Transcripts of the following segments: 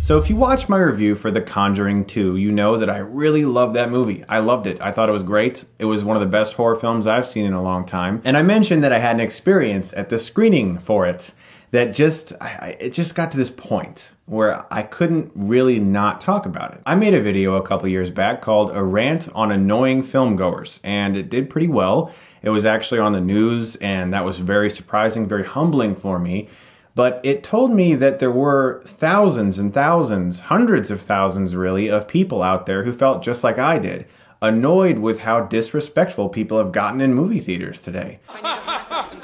So if you watched my review for The Conjuring 2, you know that I really loved that movie. I loved it. I thought it was great. It was one of the best horror films I've seen in a long time. And I mentioned that I had an experience at the screening for it that it just got to this point where I couldn't really not talk about it. I made a video a couple years back called A Rant on Annoying Filmgoers, and it did pretty well. It was actually on the news, and that was very surprising, very humbling for me. But it told me that there were thousands and thousands, hundreds of thousands really, of people out there who felt just like I did, annoyed with how disrespectful people have gotten in movie theaters today. Excuse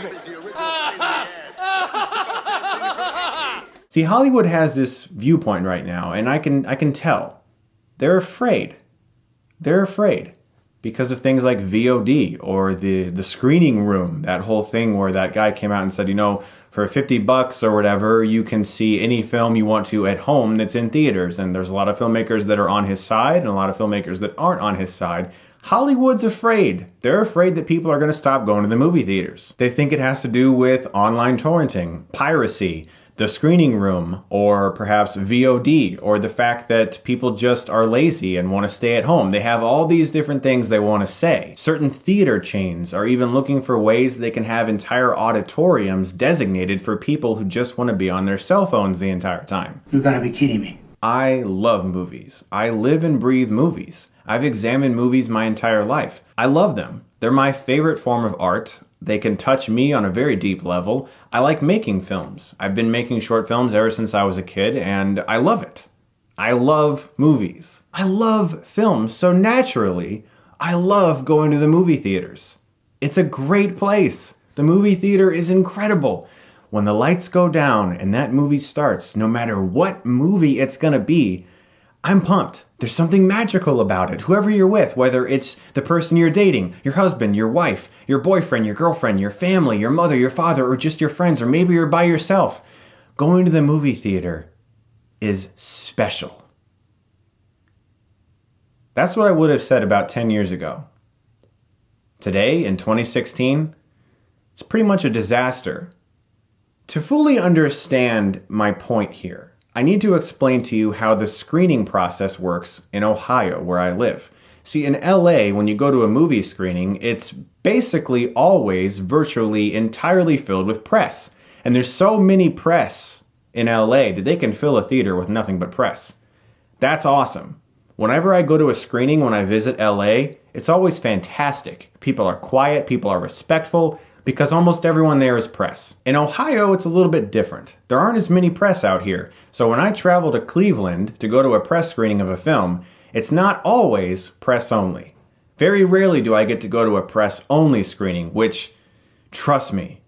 me. See, Hollywood has this viewpoint right now, and I can tell. They're afraid. They're afraid. Because of things like VOD or the screening room, that whole thing where that guy came out and said, for $50 or whatever, you can see any film you want to at home that's in theaters. And there's a lot of filmmakers that are on his side and a lot of filmmakers that aren't on his side. Hollywood's afraid. They're afraid that people are going to stop going to the movie theaters. They think it has to do with online torrenting, piracy, the screening room, or perhaps VOD, or the fact that people just are lazy and want to stay at home. They have all these different things they want to say. Certain theater chains are even looking for ways they can have entire auditoriums designated for people who just want to be on their cell phones the entire time. You gotta be kidding me. I love movies. I live and breathe movies. I've examined movies my entire life. I love them. They're my favorite form of art. They can touch me on a very deep level. I like making films. I've been making short films ever since I was a kid, and I love it. I love movies. I love films, so naturally, I love going to the movie theaters. It's a great place. The movie theater is incredible. When the lights go down and that movie starts, no matter what movie it's gonna be, I'm pumped. There's something magical about it. Whoever you're with, whether it's the person you're dating, your husband, your wife, your boyfriend, your girlfriend, your family, your mother, your father, or just your friends, or maybe you're by yourself, going to the movie theater is special. That's what I would have said about 10 years ago. Today, in 2016, it's pretty much a disaster. To fully understand my point here, I need to explain to you how the screening process works in Ohio, where I live. See, in LA, when you go to a movie screening, it's basically always virtually entirely filled with press. And there's so many press in LA that they can fill a theater with nothing but press. That's awesome. Whenever I go to a screening when I visit LA, it's always fantastic. People are quiet, people are respectful, because almost everyone there is press. In Ohio, it's a little bit different. There aren't as many press out here. So when I travel to Cleveland to go to a press screening of a film, it's not always press only. Very rarely do I get to go to a press only screening, which, trust me,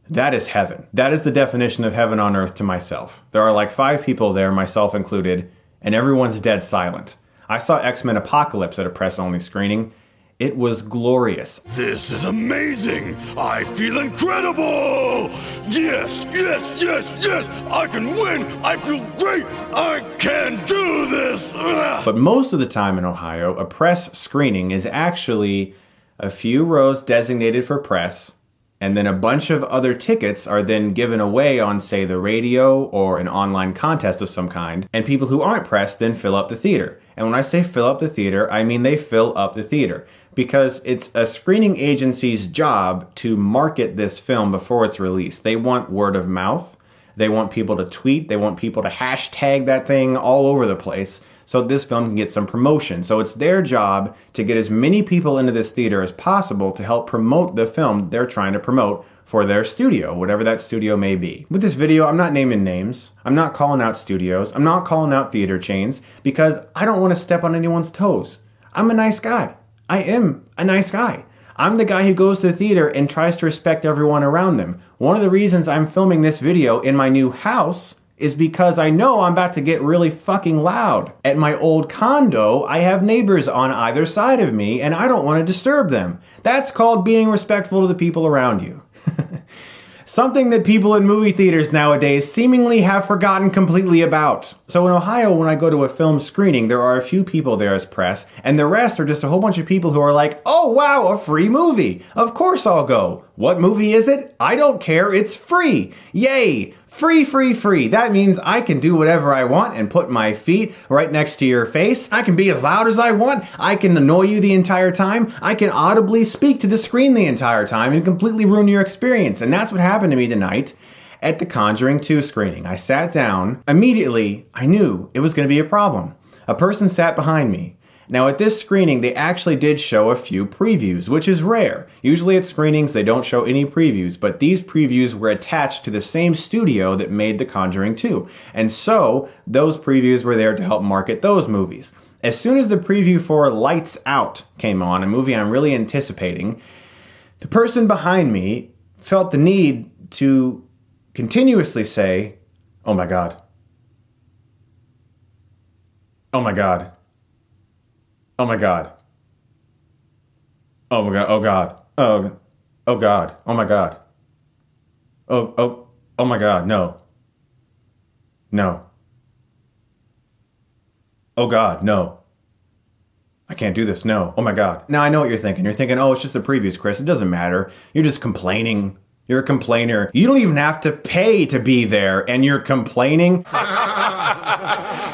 that is heaven. That is the definition of heaven on earth to myself. There are like 5 people there, myself included, and everyone's dead silent. I saw X-Men Apocalypse at a press only screening. It was glorious. This is amazing! I feel incredible! Yes, yes, yes, yes! I can win! I feel great! I can do this! Ugh. But most of the time in Ohio, a press screening is actually a few rows designated for press, and then a bunch of other tickets are then given away on, say, the radio or an online contest of some kind, and people who aren't pressed then fill up the theater. And when I say fill up the theater, I mean they fill up the theater. Because it's a screening agency's job to market this film before it's released. They want word of mouth. They want people to tweet. They want people to hashtag that thing all over the place so this film can get some promotion. So it's their job to get as many people into this theater as possible to help promote the film they're trying to promote for their studio, whatever that studio may be. With this video, I'm not naming names. I'm not calling out studios. I'm not calling out theater chains because I don't want to step on anyone's toes. I'm a nice guy. I am a nice guy. I'm the guy who goes to the theater and tries to respect everyone around them. One of the reasons I'm filming this video in my new house is because I know I'm about to get really fucking loud. At my old condo, I have neighbors on either side of me and I don't want to disturb them. That's called being respectful to the people around you. Something that people in movie theaters nowadays seemingly have forgotten completely about. So in Ohio, when I go to a film screening, there are a few people there as press, and the rest are just a whole bunch of people who are like, oh wow, a free movie. Of course I'll go. What movie is it? I don't care. It's free. Yay! Free, free, free. That means I can do whatever I want and put my feet right next to your face. I can be as loud as I want. I can annoy you the entire time. I can audibly speak to the screen the entire time and completely ruin your experience. And that's what happened to me tonight at the Conjuring 2 screening. I sat down. Immediately, I knew it was going to be a problem. A person sat behind me. Now at this screening, they actually did show a few previews, which is rare. Usually at screenings, they don't show any previews, but these previews were attached to the same studio that made The Conjuring 2. And so, those previews were there to help market those movies. As soon as the preview for Lights Out came on, a movie I'm really anticipating, the person behind me felt the need to continuously say, "Oh my God. Oh my God. Oh my God. Oh my God. Oh God. Oh God. Oh my God. Oh my God. No. No. Oh God. No. I can't do this. No. Oh my God." Now I know what you're thinking. You're thinking, oh, it's just the previews, Chris. It doesn't matter. You're just complaining. You're a complainer. You don't even have to pay to be there, and you're complaining?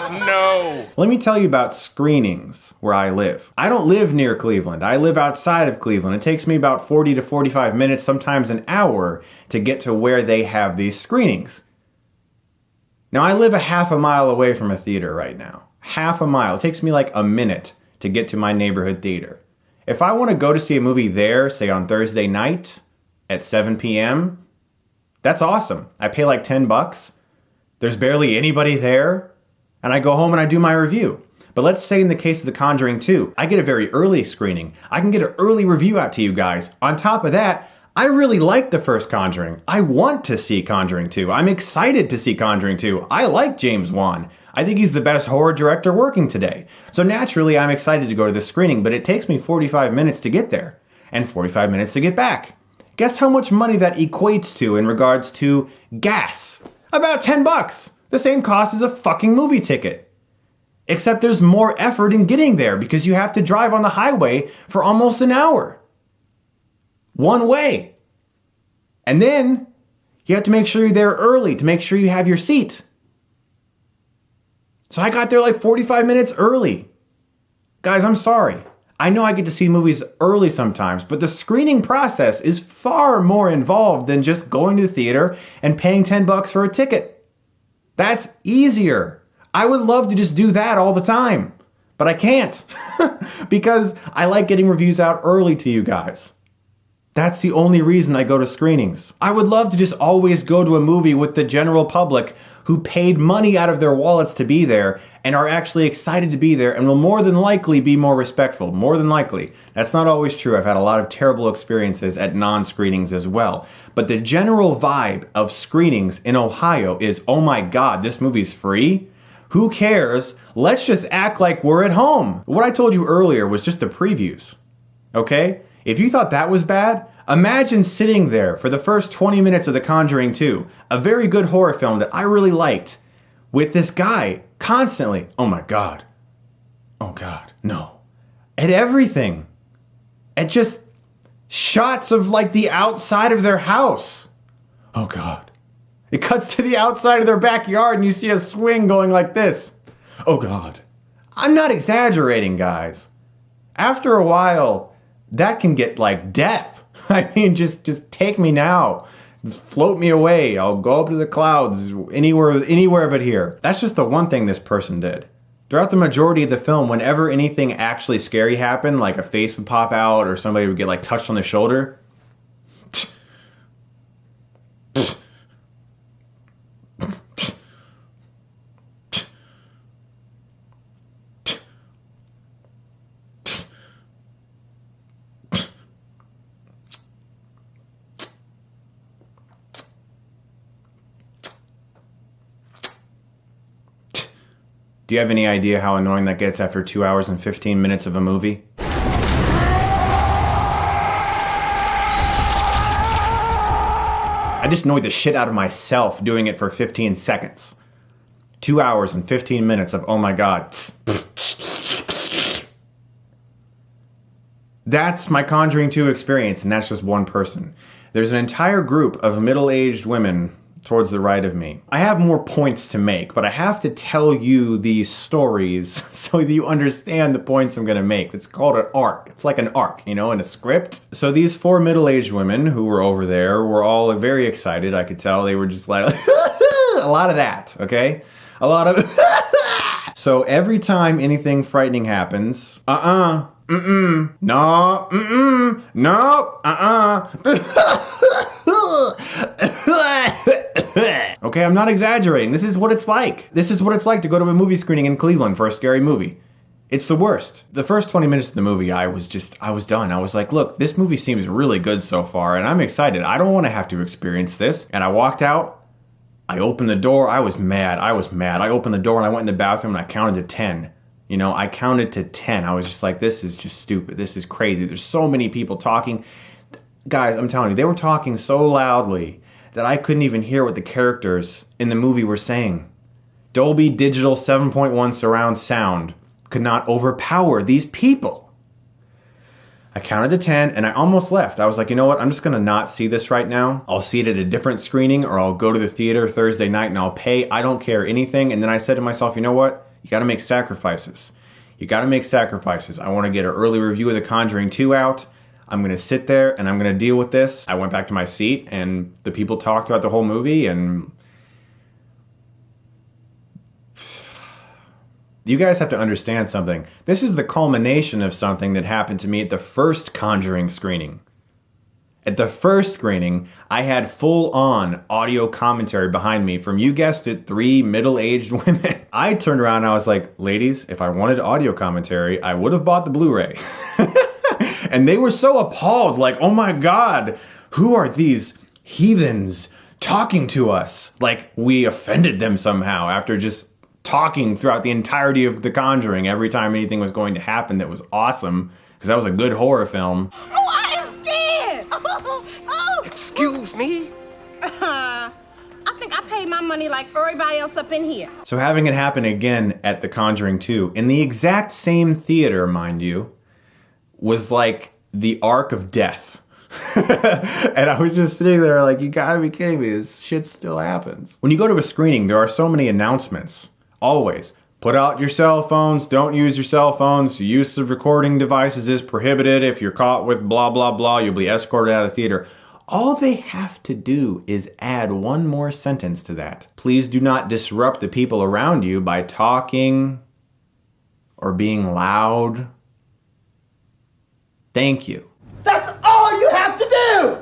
No. Let me tell you about screenings where I live. I don't live near Cleveland. I live outside of Cleveland. It takes me about 40 to 45 minutes, sometimes an hour, to get to where they have these screenings. Now, I live a half a mile away from a theater right now. Half a mile. It takes me like a minute to get to my neighborhood theater. If I want to go to see a movie there, say on Thursday night at 7 p.m., that's awesome. I pay like $10. There's barely anybody there. And I go home and I do my review. But let's say in the case of The Conjuring 2, I get a very early screening. I can get an early review out to you guys. On top of that, I really like the first Conjuring. I want to see Conjuring 2. I'm excited to see Conjuring 2. I like James Wan. I think he's the best horror director working today. So naturally, I'm excited to go to the screening, but it takes me 45 minutes to get there and 45 minutes to get back. Guess how much money that equates to in regards to gas? About $10. The same cost as a fucking movie ticket. Except there's more effort in getting there because you have to drive on the highway for almost an hour. One way. And then you have to make sure you're there early to make sure you have your seat. So I got there like 45 minutes early. Guys, I'm sorry. I know I get to see movies early sometimes, but the screening process is far more involved than just going to the theater and paying $10 for a ticket. That's easier. I would love to just do that all the time, but I can't because I like getting reviews out early to you guys. That's the only reason I go to screenings. I would love to just always go to a movie with the general public who paid money out of their wallets to be there and are actually excited to be there and will more than likely be more respectful. More than likely. That's not always true. I've had a lot of terrible experiences at non-screenings as well. But the general vibe of screenings in Ohio is, oh my God, this movie's free? Who cares? Let's just act like we're at home. What I told you earlier was just the previews. Okay? If you thought that was bad, imagine sitting there for the first 20 minutes of The Conjuring 2, a very good horror film that I really liked, with this guy constantly, oh my God, oh God, no. At everything. At just shots of like the outside of their house. Oh God. It cuts to the outside of their backyard and you see a swing going like this. Oh God. I'm not exaggerating, guys. After a while, that can get like death. I mean, just take me now. Float me away. I'll go up to the clouds, anywhere but here. That's just the one thing this person did. Throughout the majority of the film, whenever anything actually scary happened, like a face would pop out or somebody would get like touched on the shoulder, do you have any idea how annoying that gets after 2 hours and 15 minutes of a movie? I just annoyed the shit out of myself doing it for 15 seconds. 2 hours and 15 minutes of, oh my God. That's my Conjuring 2 experience, and that's just one person. There's an entire group of middle-aged women towards the right of me. I have more points to make, but I have to tell you these stories so that you understand the points I'm gonna make. It's called an arc. It's like an arc, in a script. So these 4 middle-aged women who were over there were all very excited. I could tell they were just like, a lot of that, okay? A lot of... So every time anything frightening happens, no, Okay, I'm not exaggerating. This is what it's like. This is what it's like to go to a movie screening in Cleveland for a scary movie. It's the worst. The first 20 minutes of the movie, I was done. I was like, look, this movie seems really good so far, and I'm excited. I don't want to have to experience this. And I walked out. I opened the door. I was mad. I opened the door and I went in the bathroom and I counted to 10. I counted to 10. I was just like, this is just stupid. This is crazy. There's so many people talking. Guys, I'm telling you, they were talking so loudly that I couldn't even hear what the characters in the movie were saying. Dolby Digital 7.1 surround sound could not overpower these people. I counted to 10 and I almost left. I was like, you know what? I'm just gonna not see this right now. I'll see it at a different screening, or I'll go to the theater Thursday night and I'll pay. I don't care anything. And then I said to myself, you know what? You gotta make sacrifices. I wanna get an early review of The Conjuring 2 out. I'm gonna sit there and I'm gonna deal with this. I went back to my seat and the people talked about the whole movie, and you guys have to understand something. This is the culmination of something that happened to me at the first Conjuring screening. At the first screening, I had full-on audio commentary behind me from, you guessed it, 3 middle-aged women. I turned around and I was like, ladies, if I wanted audio commentary, I would have bought the Blu-ray. And they were so appalled, like, oh my God, who are these heathens talking to us? Like we offended them somehow after just talking throughout the entirety of The Conjuring every time anything was going to happen that was awesome, because that was a good horror film. Oh, I am scared! Oh. Excuse me? I think I paid my money like everybody else up in here. So having it happen again at The Conjuring 2, in the exact same theater, mind you, was like the arc of death. And I was just sitting there like, you gotta be kidding me, this shit still happens. When you go to a screening, there are so many announcements. Always. Put out your cell phones, don't use your cell phones, use of recording devices is prohibited. If you're caught with blah, blah, blah, you'll be escorted out of the theater. All they have to do is add one more sentence to that. Please do not disrupt the people around you by talking or being loud. Thank you. That's all you have to do!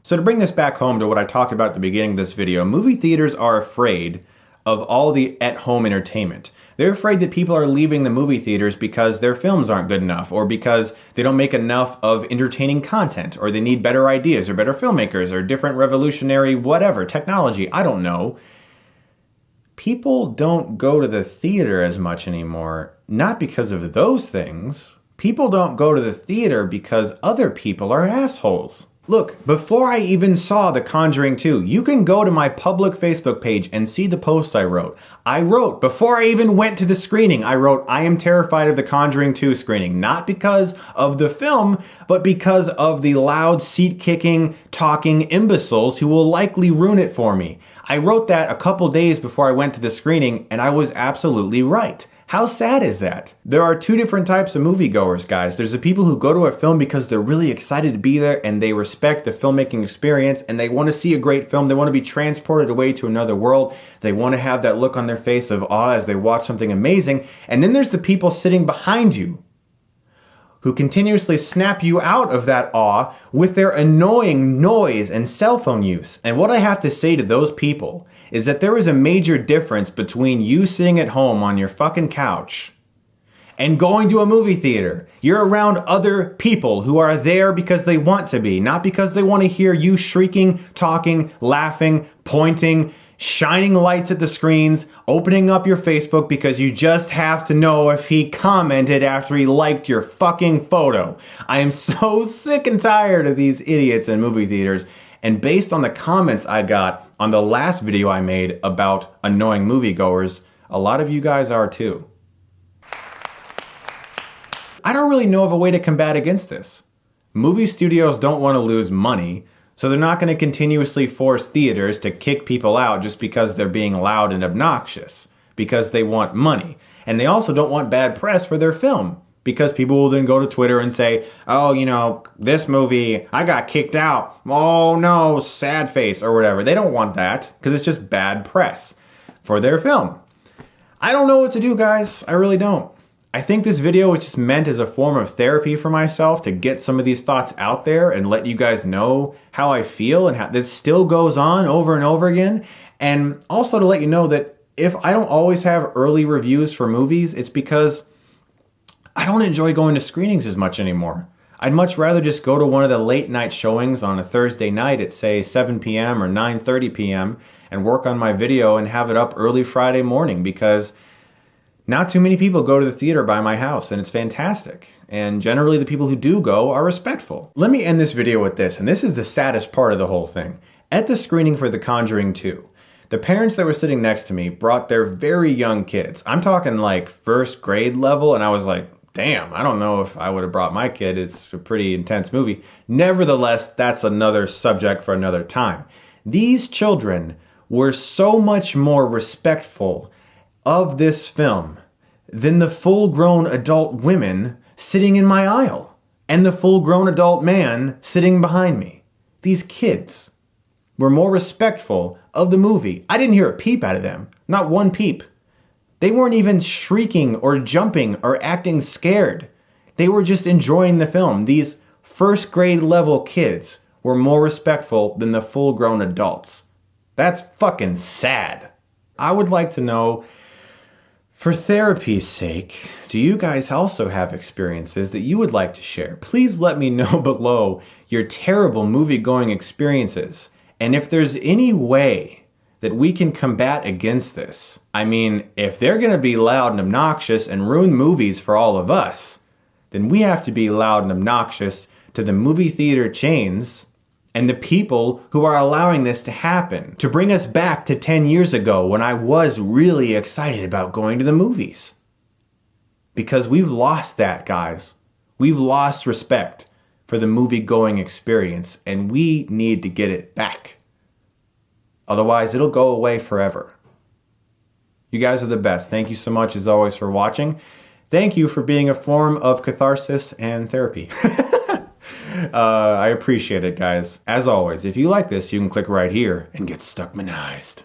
So to bring this back home to what I talked about at the beginning of this video, movie theaters are afraid of all the at-home entertainment. They're afraid that people are leaving the movie theaters because their films aren't good enough, or because they don't make enough of entertaining content, or they need better ideas, or better filmmakers, or different revolutionary whatever, technology, I don't know. People don't go to the theater as much anymore, not because of those things. People don't go to the theater because other people are assholes. Look, before I even saw The Conjuring 2, you can go to my public Facebook page and see the post I wrote. Before I even went to the screening, I wrote, I am terrified of The Conjuring 2 screening. Not because of the film, but because of the loud, seat-kicking, talking imbeciles who will likely ruin it for me. I wrote that a couple days before I went to the screening, and I was absolutely right. How sad is that? There are 2 different types of moviegoers, guys. There's the people who go to a film because they're really excited to be there and they respect the filmmaking experience and they want to see a great film. They want to be transported away to another world. They want to have that look on their face of awe as they watch something amazing. And then there's the people sitting behind you who continuously snap you out of that awe with their annoying noise and cell phone use. And what I have to say to those people is that there is a major difference between you sitting at home on your fucking couch and going to a movie theater. You're around other people who are there because they want to be, not because they want to hear you shrieking, talking, laughing, pointing, shining lights at the screens, opening up your Facebook because you just have to know if he commented after he liked your fucking photo. I am so sick and tired of these idiots in movie theaters. And based on the comments I got on the last video I made about annoying moviegoers, a lot of you guys are too. I don't really know of a way to combat against this. Movie studios don't want to lose money, so they're not going to continuously force theaters to kick people out just because they're being loud and obnoxious, because they want money. And they also don't want bad press for their film, because people will then go to Twitter and say, oh, you know, this movie, I got kicked out. Oh no, sad face or whatever. They don't want that because it's just bad press for their film. I don't know what to do, guys. I really don't. I think this video was just meant as a form of therapy for myself to get some of these thoughts out there and let you guys know how I feel and how this still goes on over and over again. And also to let you know that if I don't always have early reviews for movies, it's because I don't enjoy going to screenings as much anymore. I'd much rather just go to one of the late night showings on a Thursday night at say 7 p.m. or 9:30 p.m. and work on my video and have it up early Friday morning, because not too many people go to the theater by my house, and it's fantastic. And generally the people who do go are respectful. Let me end this video with this, and this is the saddest part of the whole thing. At the screening for The Conjuring 2, the parents that were sitting next to me brought their very young kids. I'm talking like first grade level, and I was like, damn, I don't know if I would have brought my kid. It's a pretty intense movie. Nevertheless, that's another subject for another time. These children were so much more respectful of this film than the full-grown adult women sitting in my aisle and the full-grown adult man sitting behind me. These kids were more respectful of the movie. I didn't hear a peep out of them. Not one peep. They weren't even shrieking or jumping or acting scared. They were just enjoying the film. These first grade level kids were more respectful than the full-grown adults. That's fucking sad. I would like to know, for therapy's sake, do you guys also have experiences that you would like to share? Please let me know below your terrible movie-going experiences. And if there's any way that we can combat against this, I mean, if they're gonna be loud and obnoxious and ruin movies for all of us, then we have to be loud and obnoxious to the movie theater chains and the people who are allowing this to happen, to bring us back to 10 years ago when I was really excited about going to the movies. Because we've lost that, guys. We've lost respect for the movie-going experience, and we need to get it back. Otherwise, it'll go away forever. You guys are the best. Thank you so much, as always, for watching. Thank you for being a form of catharsis and therapy. I appreciate it, guys. As always, if you like this, you can click right here and get Stuckmanized.